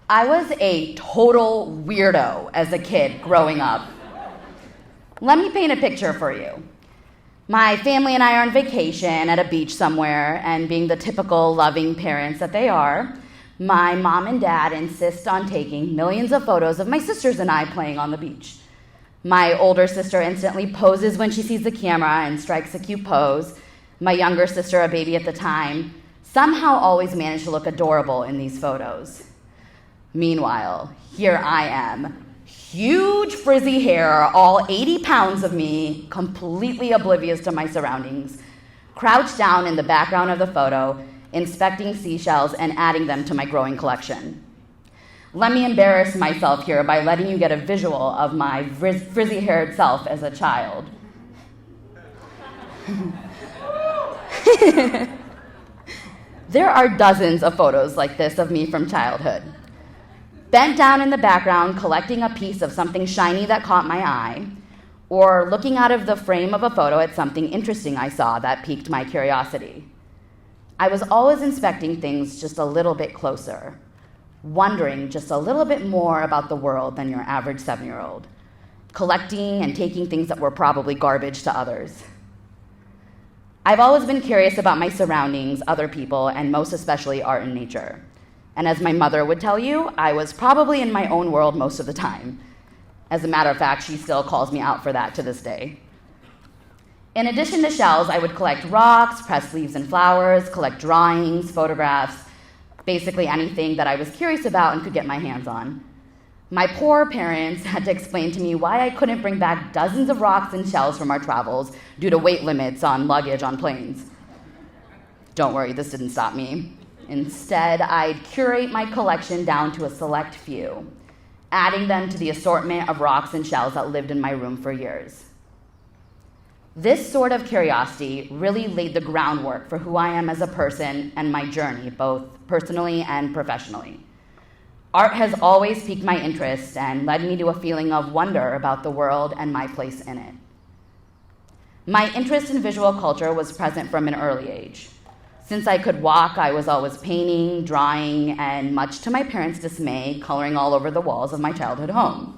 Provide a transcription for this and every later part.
I was a total weirdo as a kid growing up. Let me paint a picture for you. My family and I are on vacation at a beach somewhere, and being the typical loving parents that they are, my mom and dad insist on taking millions of photos of my sisters and I playing on the beach. My older sister instantly poses when she sees the camera and strikes a cute pose. My younger sister, a baby at the time, somehow always managed to look adorable in these photos. Meanwhile, here I am, huge frizzy hair, all 80 pounds of me, completely oblivious to my surroundings, crouched down in the background of the photo, inspecting seashells and adding them to my growing collection. Let me embarrass myself here by letting you get a visual of my frizzy-haired self as a child. There are dozens of photos like this of me from childhood. Bent down in the background, collecting a piece of something shiny that caught my eye, or looking out of the frame of a photo at something interesting I saw that piqued my curiosity. I was always inspecting things just a little bit closer, wondering just a little bit more about the world than your average 7-year-old, collecting and taking things that were probably garbage to others. I've always been curious about my surroundings, other people, and most especially art and nature. And as my mother would tell you, I was probably in my own world most of the time. As a matter of fact, she still calls me out for that to this day. In addition to shells, I would collect rocks, pressed leaves and flowers, collect drawings, photographs, basically anything that I was curious about and could get my hands on. My poor parents had to explain to me why I couldn't bring back dozens of rocks and shells from our travels due to weight limits on luggage on planes. Don't worry, this didn't stop me. Instead, I'd curate my collection down to a select few, adding them to the assortment of rocks and shells that lived in my room for years. This sort of curiosity really laid the groundwork for who I am as a person and my journey, both personally and professionally. Art has always piqued my interest and led me to a feeling of wonder about the world and my place in it. My interest in visual culture was present from an early age. Since I could walk, I was always painting, drawing, and much to my parents' dismay, coloring all over the walls of my childhood home.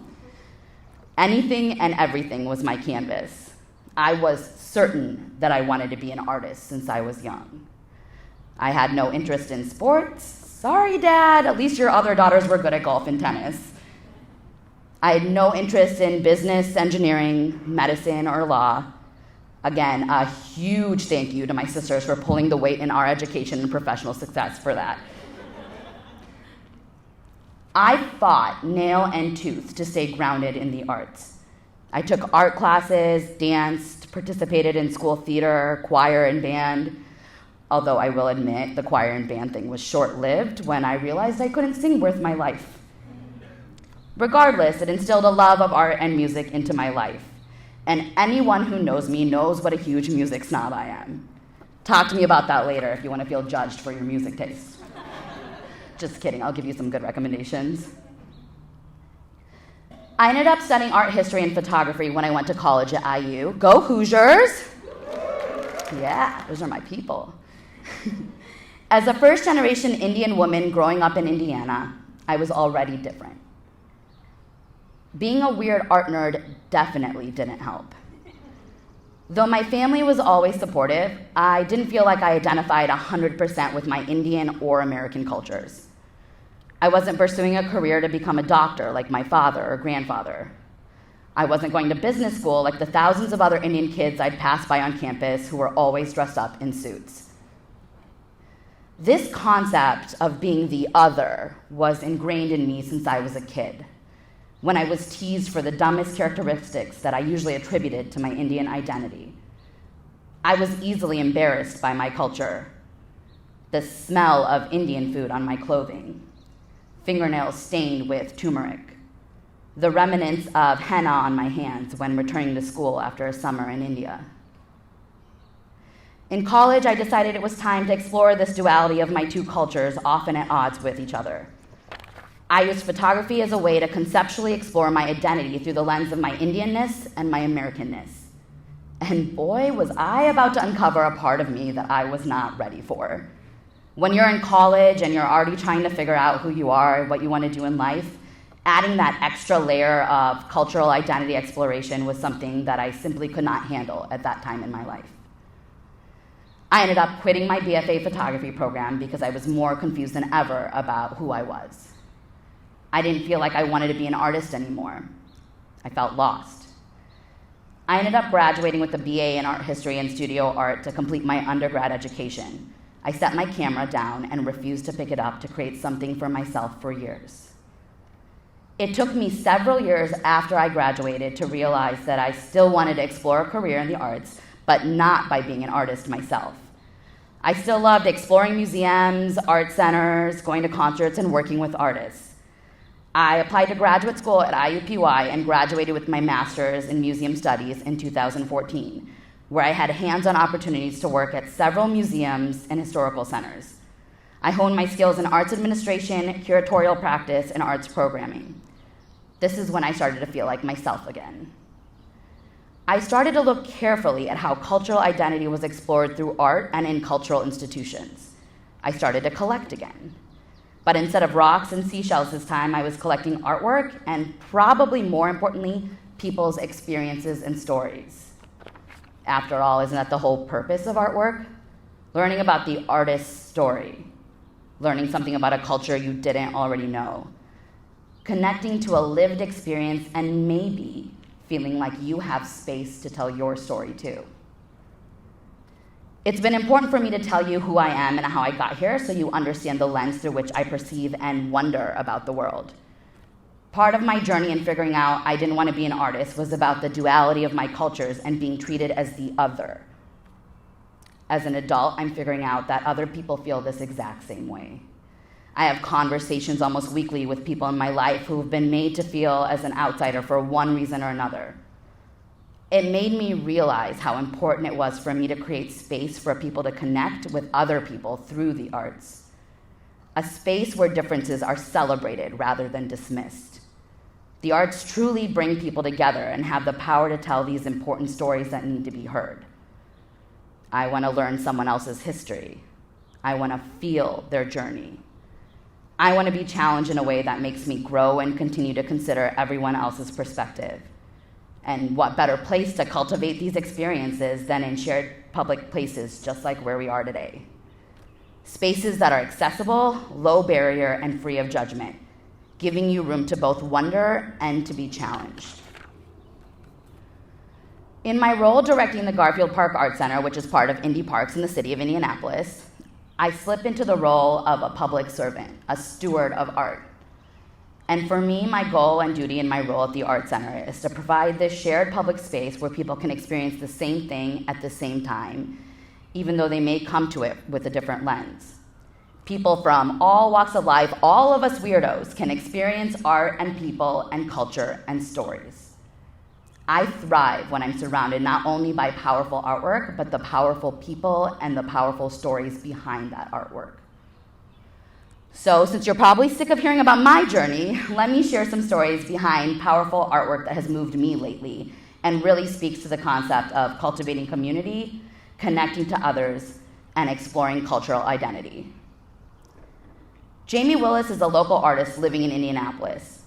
Anything and everything was my canvas. I was certain that I wanted to be an artist since I was young. I had no interest in sports. Sorry, Dad, at least your other daughters were good at golf and tennis. I had no interest in business, engineering, medicine, or law. Again, a huge thank you to my sisters for pulling the weight in our education and professional success for that. I fought nail and tooth to stay grounded in the arts. I took art classes, danced, participated in school theater, choir, and band. Although I will admit the choir and band thing was short-lived when I realized I couldn't sing worth my life. Regardless, it instilled a love of art and music into my life. And anyone who knows me knows what a huge music snob I am. Talk to me about that later if you want to feel judged for your music taste. Just kidding, I'll give you some good recommendations. I ended up studying art history and photography when I went to college at IU. Go Hoosiers! Yeah, those are my people. As a first-generation Indian woman growing up in Indiana, I was already different. Being a weird art nerd definitely didn't help. Though my family was always supportive, I didn't feel like I identified 100% with my Indian or American cultures. I wasn't pursuing a career to become a doctor like my father or grandfather. I wasn't going to business school like the thousands of other Indian kids I'd pass by on campus who were always dressed up in suits. This concept of being the other was ingrained in me since I was a kid, when I was teased for the dumbest characteristics that I usually attributed to my Indian identity. I was easily embarrassed by my culture, the smell of Indian food on my clothing, fingernails stained with turmeric, the remnants of henna on my hands when returning to school after a summer in India. In college, I decided it was time to explore this duality of my two cultures, often at odds with each other. I used photography as a way to conceptually explore my identity through the lens of my Indianness and my Americanness. And boy, was I about to uncover a part of me that I was not ready for. When you're in college and you're already trying to figure out who you are, what you want to do in life, adding that extra layer of cultural identity exploration was something that I simply could not handle at that time in my life. I ended up quitting my BFA photography program because I was more confused than ever about who I was. I didn't feel like I wanted to be an artist anymore. I felt lost. I ended up graduating with a BA in art history and studio art to complete my undergrad education. I set my camera down and refused to pick it up to create something for myself for years. It took me several years after I graduated to realize that I still wanted to explore a career in the arts, but not by being an artist myself. I still loved exploring museums, art centers, going to concerts, and working with artists. I applied to graduate school at IUPUI and graduated with my master's in museum studies in 2014, where I had hands-on opportunities to work at several museums and historical centers. I honed my skills in arts administration, curatorial practice, and arts programming. This is when I started to feel like myself again. I started to look carefully at how cultural identity was explored through art and in cultural institutions. I started to collect again. But instead of rocks and seashells this time, I was collecting artwork and, probably more importantly, people's experiences and stories. After all, isn't that the whole purpose of artwork? Learning about the artist's story. Learning something about a culture you didn't already know. Connecting to a lived experience and maybe feeling like you have space to tell your story too. It's been important for me to tell you who I am and how I got here so you understand the lens through which I perceive and wonder about the world. Part of my journey in figuring out I didn't want to be an artist was about the duality of my cultures and being treated as the other. As an adult, I'm figuring out that other people feel this exact same way. I have conversations almost weekly with people in my life who have been made to feel as an outsider for one reason or another. It made me realize how important it was for me to create space for people to connect with other people through the arts. A space where differences are celebrated rather than dismissed. The arts truly bring people together and have the power to tell these important stories that need to be heard. I want to learn someone else's history. I want to feel their journey. I want to be challenged in a way that makes me grow and continue to consider everyone else's perspective. And what better place to cultivate these experiences than in shared public places just like where we are today. Spaces that are accessible, low barrier, and free of judgment, giving you room to both wonder and to be challenged. In my role directing the Garfield Park Art Center, which is part of Indy Parks in the city of Indianapolis, I slip into the role of a public servant, a steward of art. And for me, my goal and duty in my role at the Art Center is to provide this shared public space where people can experience the same thing at the same time, even though they may come to it with a different lens. People from all walks of life, all of us weirdos, can experience art and people and culture and stories. I thrive when I'm surrounded not only by powerful artwork, but the powerful people and the powerful stories behind that artwork. So, since you're probably sick of hearing about my journey, let me share some stories behind powerful artwork that has moved me lately and really speaks to the concept of cultivating community, connecting to others, and exploring cultural identity. Jamie Willis is a local artist living in Indianapolis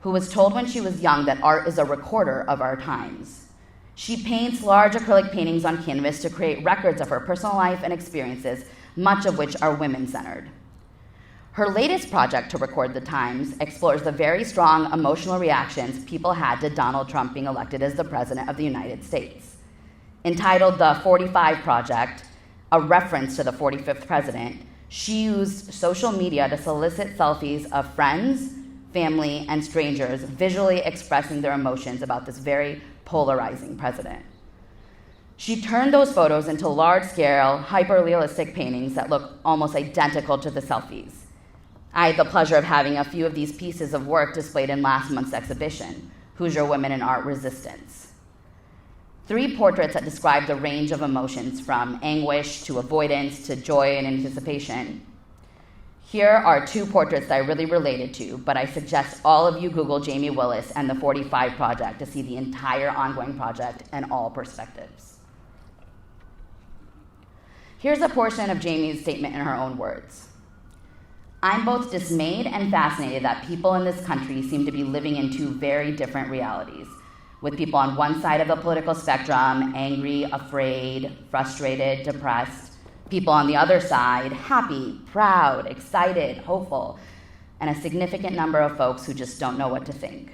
who was told when she was young that art is a recorder of our times. She paints large acrylic paintings on canvas to create records of her personal life and experiences, much of which are women-centered. Her latest project to record the times explores the very strong emotional reactions people had to Donald Trump being elected as the President of the United States. Entitled The 45 Project, a reference to the 45th president, she used social media to solicit selfies of friends, family, and strangers visually expressing their emotions about this very polarizing president. She turned those photos into large-scale, hyper-realistic paintings that look almost identical to the selfies. I had the pleasure of having a few of these pieces of work displayed in last month's exhibition, Hoosier Women in Art Resistance. 3 portraits that describe the range of emotions from anguish to avoidance to joy and anticipation. Here are 2 portraits that I really related to, but I suggest all of you Google Jamie Willis and the 45 Project to see the entire ongoing project and all perspectives. Here's a portion of Jamie's statement in her own words. I'm both dismayed and fascinated that people in this country seem to be living in two very different realities, with people on one side of the political spectrum, angry, afraid, frustrated, depressed, people on the other side, happy, proud, excited, hopeful, and a significant number of folks who just don't know what to think.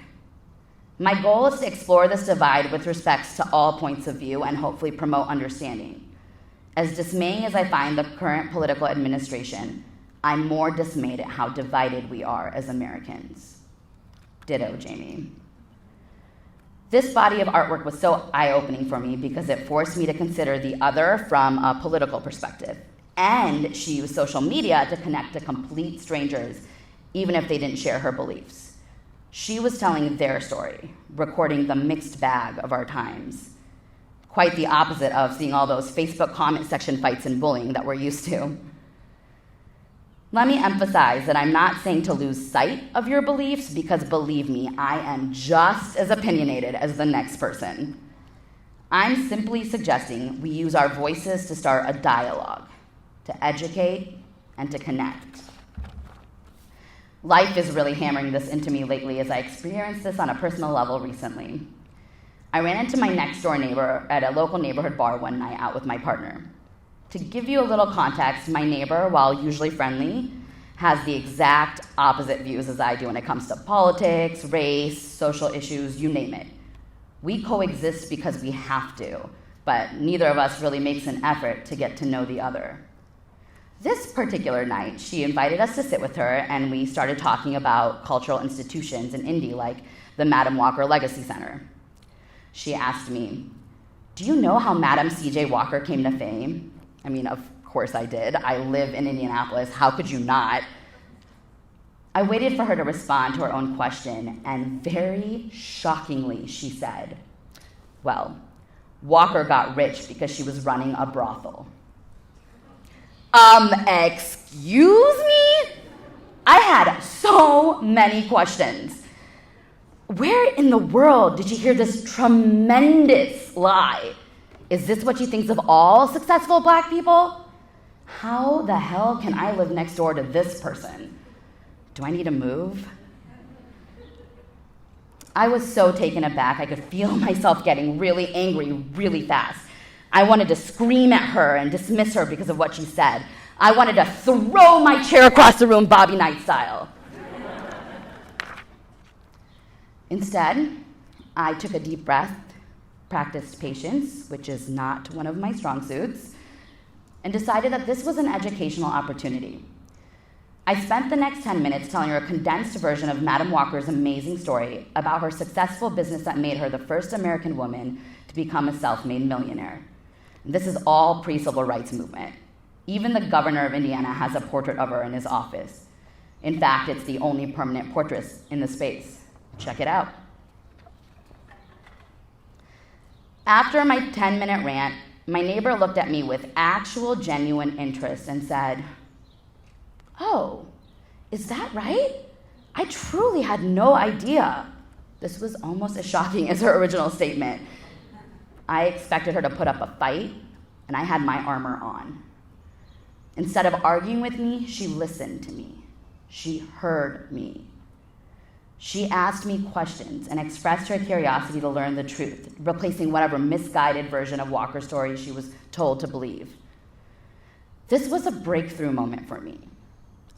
My goal is to explore this divide with respect to all points of view and hopefully promote understanding. As dismaying as I find the current political administration, I'm more dismayed at how divided we are as Americans. Ditto, Jamie. This body of artwork was so eye-opening for me because it forced me to consider the other from a political perspective. And she used social media to connect to complete strangers, even if they didn't share her beliefs. She was telling their story, recording the mixed bag of our times. Quite the opposite of seeing all those Facebook comment section fights and bullying that we're used to. Let me emphasize that I'm not saying to lose sight of your beliefs because, believe me, I am just as opinionated as the next person. I'm simply suggesting we use our voices to start a dialogue, to educate, and to connect. Life is really hammering this into me lately as I experienced this on a personal level recently. I ran into my next-door neighbor at a local neighborhood bar one night out with my partner. To give you a little context, my neighbor, while usually friendly, has the exact opposite views as I do when it comes to politics, race, social issues, you name it. We coexist because we have to, but neither of us really makes an effort to get to know the other. This particular night, she invited us to sit with her, and we started talking about cultural institutions in Indy, like the Madam Walker Legacy Center. She asked me, "Do you know how Madam C.J. Walker came to fame?" I mean, of course I did. I live in Indianapolis. How could you not? I waited for her to respond to her own question, and very shockingly, she said, "Well, Walker got rich because she was running a brothel." Excuse me? I had so many questions. Where in the world did you hear this tremendous lie? Is this what she thinks of all successful Black people? How the hell can I live next door to this person? Do I need to move? I was so taken aback, I could feel myself getting really angry really fast. I wanted to scream at her and dismiss her because of what she said. I wanted to throw my chair across the room, Bobby Knight style. Instead, I took a deep breath, practiced patience, which is not one of my strong suits, and decided that this was an educational opportunity. I spent the next 10 minutes telling her a condensed version of Madam Walker's amazing story about her successful business that made her the first American woman to become a self-made millionaire. This is all pre-civil rights movement. Even the governor of Indiana has a portrait of her in his office. In fact, it's the only permanent portrait in the space. Check it out. After my 10-minute rant, my neighbor looked at me with actual genuine interest and said, "Oh, is that right? I truly had no idea." This was almost as shocking as her original statement. I expected her to put up a fight, and I had my armor on. Instead of arguing with me, she listened to me. She heard me. She asked me questions and expressed her curiosity to learn the truth, replacing whatever misguided version of Walker's story she was told to believe. This was a breakthrough moment for me.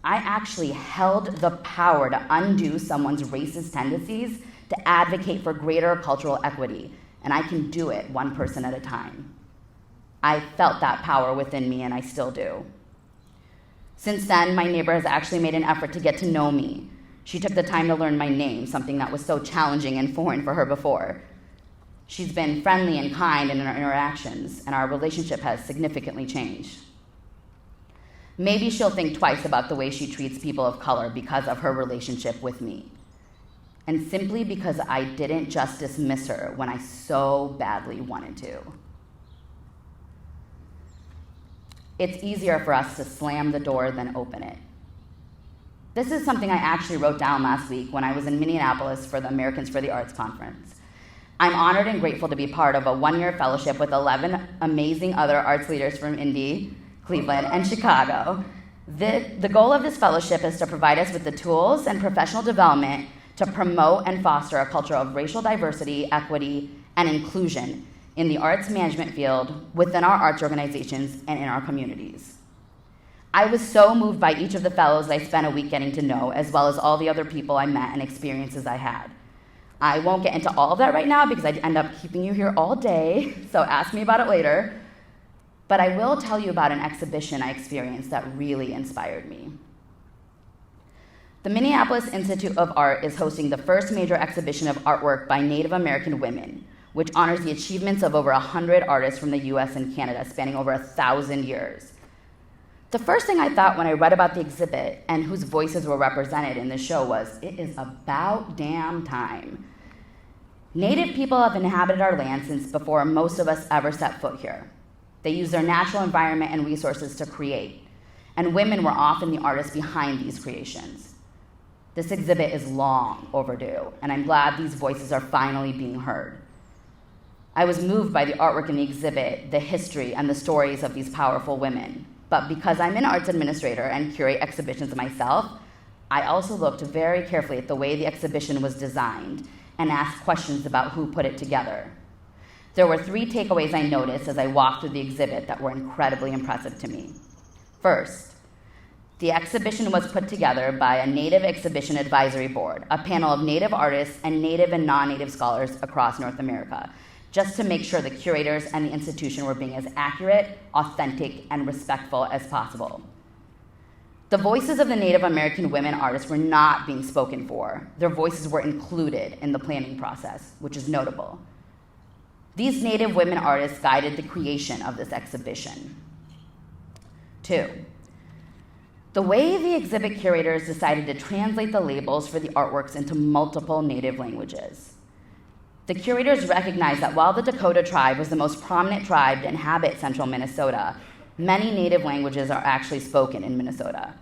I actually held the power to undo someone's racist tendencies to advocate for greater cultural equity, and I can do it one person at a time. I felt that power within me, and I still do. Since then, my neighbor has actually made an effort to get to know me. She took the time to learn my name, something that was so challenging and foreign for her before. She's been friendly and kind in our interactions, and our relationship has significantly changed. Maybe she'll think twice about the way she treats people of color because of her relationship with me. And simply because I didn't just dismiss her when I so badly wanted to. It's easier for us to slam the door than open it. This is something I actually wrote down last week when I was in Minneapolis for the Americans for the Arts conference. I'm honored and grateful to be part of a one-year fellowship with 11 amazing other arts leaders from Indy, Cleveland, and Chicago. The goal of this fellowship is to provide us with the tools and professional development to promote and foster a culture of racial diversity, equity, and inclusion in the arts management field, within our arts organizations, and in our communities. I was so moved by each of the fellows I spent a week getting to know, as well as all the other people I met and experiences I had. I won't get into all of that right now because I'd end up keeping you here all day, so ask me about it later. But I will tell you about an exhibition I experienced that really inspired me. The Minneapolis Institute of Art is hosting the first major exhibition of artwork by Native American women, which honors the achievements of over 100 artists from the US and Canada, spanning over 1,000 years. The first thing I thought when I read about the exhibit and whose voices were represented in the show was, it is about damn time. Native people have inhabited our land since before most of us ever set foot here. They used their natural environment and resources to create, and women were often the artists behind these creations. This exhibit is long overdue, and I'm glad these voices are finally being heard. I was moved by the artwork in the exhibit, the history, and the stories of these powerful women. But because I'm an arts administrator and curate exhibitions myself, I also looked very carefully at the way the exhibition was designed and asked questions about who put it together. There were 3 takeaways I noticed as I walked through the exhibit that were incredibly impressive to me. First, the exhibition was put together by a Native Exhibition Advisory Board, a panel of Native artists and Native and non-Native scholars across North America, just to make sure the curators and the institution were being as accurate, authentic, and respectful as possible. The voices of the Native American women artists were not being spoken for. Their voices were included in the planning process, which is notable. These Native women artists guided the creation of this exhibition. 2, the way the exhibit curators decided to translate the labels for the artworks into multiple Native languages. The curators recognized that while the Dakota tribe was the most prominent tribe to inhabit central Minnesota, many Native languages are actually spoken in Minnesota.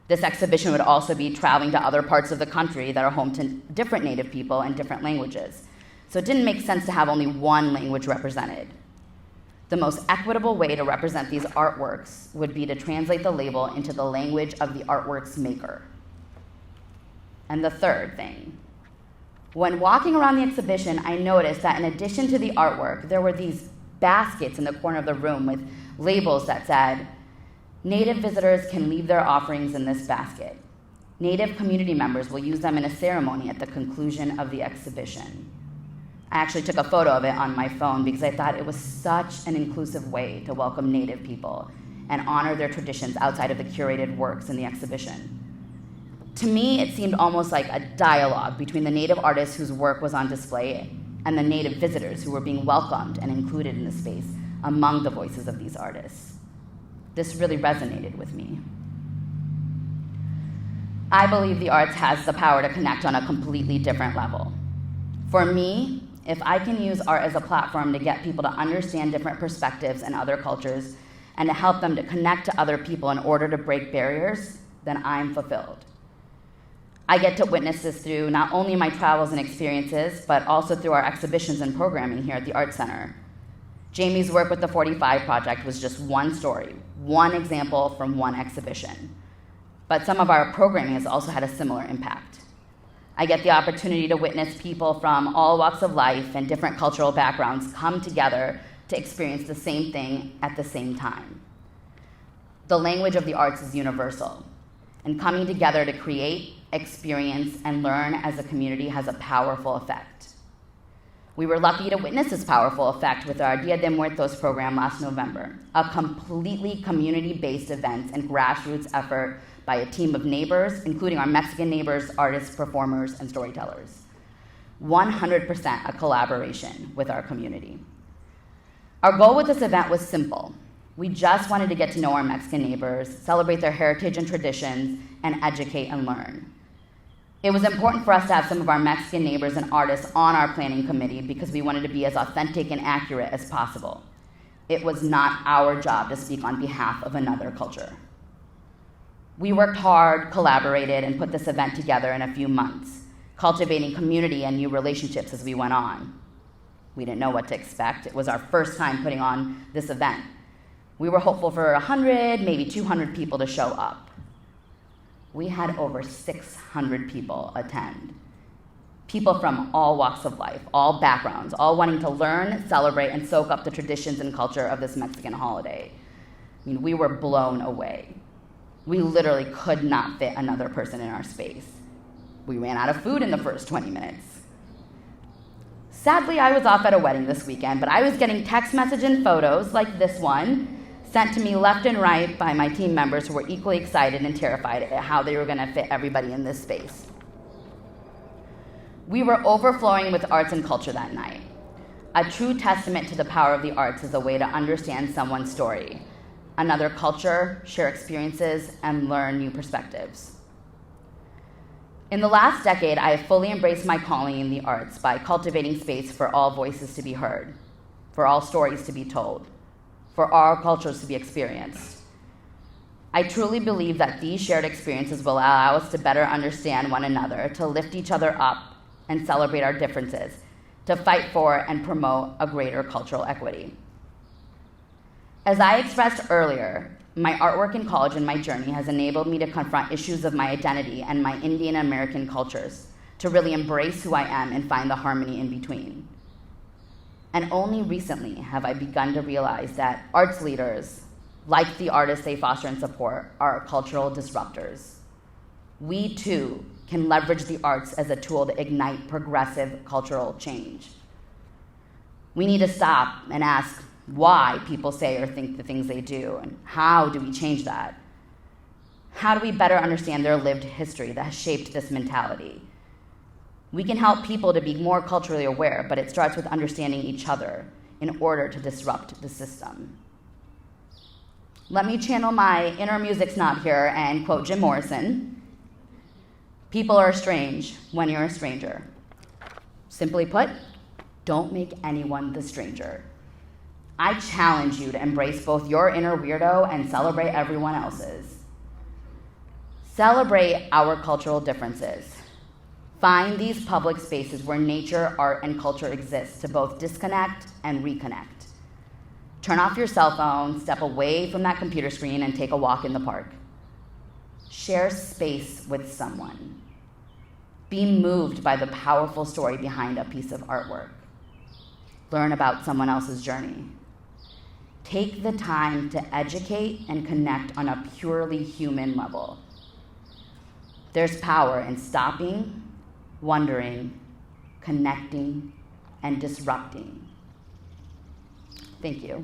This exhibition would also be traveling to other parts of the country that are home to different Native people and different languages. So it didn't make sense to have only one language represented. The most equitable way to represent these artworks would be to translate the label into the language of the artwork's maker. And the third thing, when walking around the exhibition, I noticed that in addition to the artwork, there were these baskets in the corner of the room with labels that said, Native visitors can leave their offerings in this basket. Native community members will use them in a ceremony at the conclusion of the exhibition. I actually took a photo of it on my phone because I thought it was such an inclusive way to welcome Native people and honor their traditions outside of the curated works in the exhibition. To me, it seemed almost like a dialogue between the Native artists whose work was on display and the Native visitors who were being welcomed and included in the space among the voices of these artists. This really resonated with me. I believe the arts has the power to connect on a completely different level. For me, if I can use art as a platform to get people to understand different perspectives and other cultures and to help them to connect to other people in order to break barriers, then I'm fulfilled. I get to witness this through not only my travels and experiences, but also through our exhibitions and programming here at the Arts Center. Jamie's work with the 45 Project was just one story, one example from one exhibition. But some of our programming has also had a similar impact. I get the opportunity to witness people from all walks of life and different cultural backgrounds come together to experience the same thing at the same time. The language of the arts is universal, and coming together to create, experience, and learn as a community has a powerful effect. We were lucky to witness this powerful effect with our Dia de Muertos program last November, a completely community-based event and grassroots effort by a team of neighbors, including our Mexican neighbors, artists, performers, and storytellers. 100% a collaboration with our community. Our goal with this event was simple. We just wanted to get to know our Mexican neighbors, celebrate their heritage and traditions, and educate and learn. It was important for us to have some of our Mexican neighbors and artists on our planning committee because we wanted to be as authentic and accurate as possible. It was not our job to speak on behalf of another culture. We worked hard, collaborated, and put this event together in a few months, cultivating community and new relationships as we went on. We didn't know what to expect. It was our first time putting on this event. We were hopeful for 100, maybe 200 people to show up. We had over 600 people attend. People from all walks of life, all backgrounds, all wanting to learn, celebrate, and soak up the traditions and culture of this Mexican holiday. I mean, we were blown away. We literally could not fit another person in our space. We ran out of food in the first 20 minutes. Sadly, I was off at a wedding this weekend, but I was getting text message and photos like this one sent to me left and right by my team members who were equally excited and terrified at how they were going to fit everybody in this space. We were overflowing with arts and culture that night. A true testament to the power of the arts as a way to understand someone's story, another culture, share experiences, and learn new perspectives. In the last decade, I have fully embraced my calling in the arts by cultivating space for all voices to be heard, for all stories to be told, for all cultures to be experienced. I truly believe that these shared experiences will allow us to better understand one another, to lift each other up and celebrate our differences, to fight for and promote a greater cultural equity. As I expressed earlier, my artwork in college and my journey has enabled me to confront issues of my identity and my Indian American cultures, to really embrace who I am and find the harmony in between. And only recently have I begun to realize that arts leaders, like the artists they foster and support, are cultural disruptors. We too can leverage the arts as a tool to ignite progressive cultural change. We need to stop and ask why people say or think the things they do, and how do we change that? How do we better understand their lived history that has shaped this mentality? We can help people to be more culturally aware, but it starts with understanding each other in order to disrupt the system. Let me channel my inner music snob here and quote Jim Morrison. People are strange when you're a stranger. Simply put, don't make anyone the stranger. I challenge you to embrace both your inner weirdo and celebrate everyone else's. Celebrate our cultural differences. Find these public spaces where nature, art, and culture exist to both disconnect and reconnect. Turn off your cell phone, step away from that computer screen, and take a walk in the park. Share space with someone. Be moved by the powerful story behind a piece of artwork. Learn about someone else's journey. Take the time to educate and connect on a purely human level. There's power in stopping, wondering, connecting, and disrupting. Thank you.